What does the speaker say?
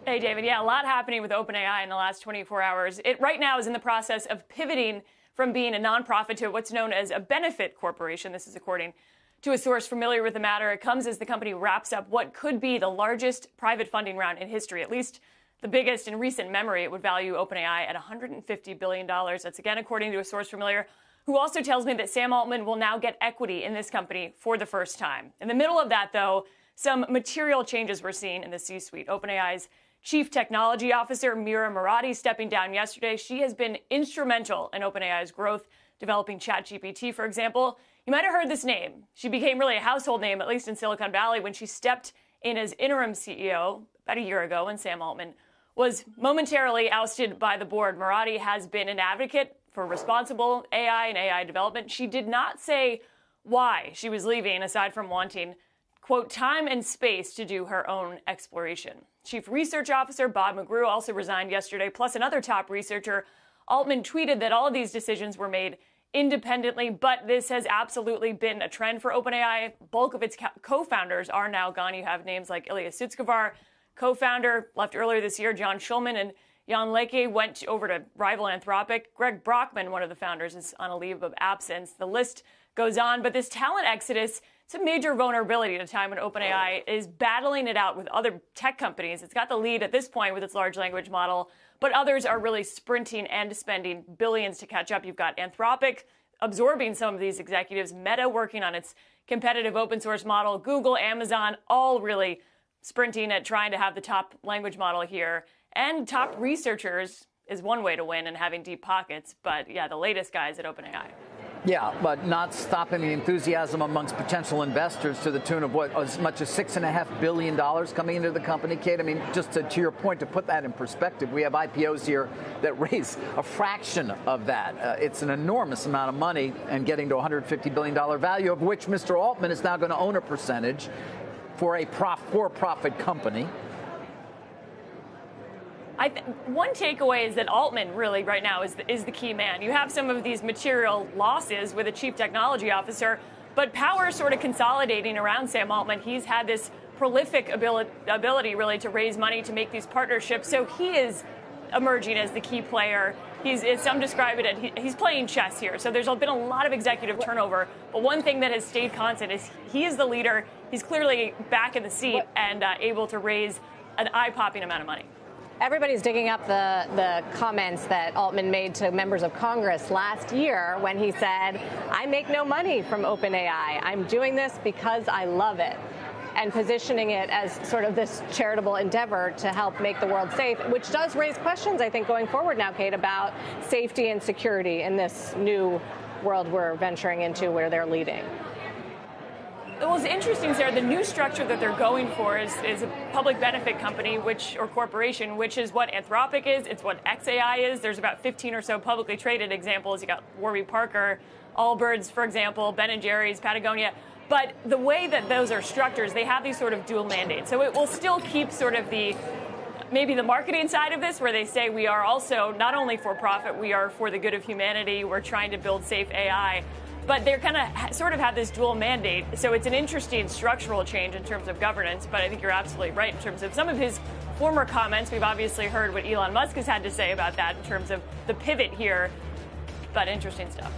Hey, David. Yeah, a lot happening with OpenAI in the last 24 hours. It right now is in the process of pivoting from being a nonprofit to what's known as a benefit corporation. This is according to a source familiar with the matter. It comes as the company wraps up what could be the largest private funding round in history, at least the biggest in recent memory. It would value OpenAI at $150 billion. That's again according to a source familiar who also tells me that Sam Altman will now get equity in this company for the first time. In the middle of that, though, some material changes we're seeing in the C-suite. OpenAI's Chief Technology Officer Mira Murati stepping down yesterday. She has been instrumental in OpenAI's growth, developing ChatGPT, for example. You might have heard this name. She became really a household name, at least in Silicon Valley, when she stepped in as interim CEO about a year ago when Sam Altman was momentarily ousted by the board. Murati has been an advocate for responsible AI and AI development. She did not say why she was leaving, aside from wanting, quote, time and space to do her own exploration. Chief Research Officer Bob McGrew also resigned yesterday, plus another top researcher. Altman tweeted that all of these decisions were made independently, but this has absolutely been a trend for OpenAI. Bulk of its co-founders are now gone. You have names like Ilya Sutskever, co-founder, left earlier this year. John Schulman and Jan Leke went over to rival Anthropic. Greg Brockman, one of the founders, is on a leave of absence. The list goes on, but this talent exodus, it's a major vulnerability at a time when OpenAI is battling it out with other tech companies. It's got the lead at this point with its large language model, but others are really sprinting and spending billions to catch up. You've got Anthropic absorbing some of these executives, Meta working on its competitive open source model, Google, Amazon, all really sprinting at trying to have the top language model here. And top researchers is one way to win and having deep pockets. But yeah, the latest guys at OpenAI. Yeah, but not stopping the enthusiasm amongst potential investors to the tune of what, as much as $6.5 billion coming into the company, Kate. I mean, just to your point, to put that in perspective, we have IPOs here that raise a fraction of that. It's an enormous amount of money, and getting to $150 billion value, of which Mr. Altman is now going to own a percentage for a for-profit company. One takeaway is that Altman really right now is the key man. You have some of these material losses with a chief technology officer, but power is sort of consolidating around Sam Altman. He's had this prolific ability really to raise money to make these partnerships. So he is emerging as the key player. As some describe it, he's playing chess here. So there's been a lot of executive turnover. But one thing that has stayed constant is he is the leader. He's clearly back in the seat and able to raise an eye-popping amount of money. Everybody's digging up the comments that Altman made to members of Congress last year when he said, I make no money from OpenAI. I'm doing this because I love it. And positioning it as sort of this charitable endeavor to help make the world safe, which does raise questions, I think, going forward now, Kate, about safety and security in this new world we're venturing into where they're leading. Well, it's interesting, Sarah. The new structure that they're going for is a public benefit company, or corporation, which is what Anthropic is. It's what xAI is. There's about 15 or so publicly traded examples. You got Warby Parker, Allbirds, for example, Ben & Jerry's, Patagonia. But the way that those are structured, they have these sort of dual mandates. So it will still keep sort of maybe the marketing side of this, where they say we are also not only for profit, we are for the good of humanity. We're trying to build safe AI. But they're kind of sort of have this dual mandate. So it's an interesting structural change in terms of governance. But I think you're absolutely right in terms of some of his former comments. We've obviously heard what Elon Musk has had to say about that in terms of the pivot here. But interesting stuff.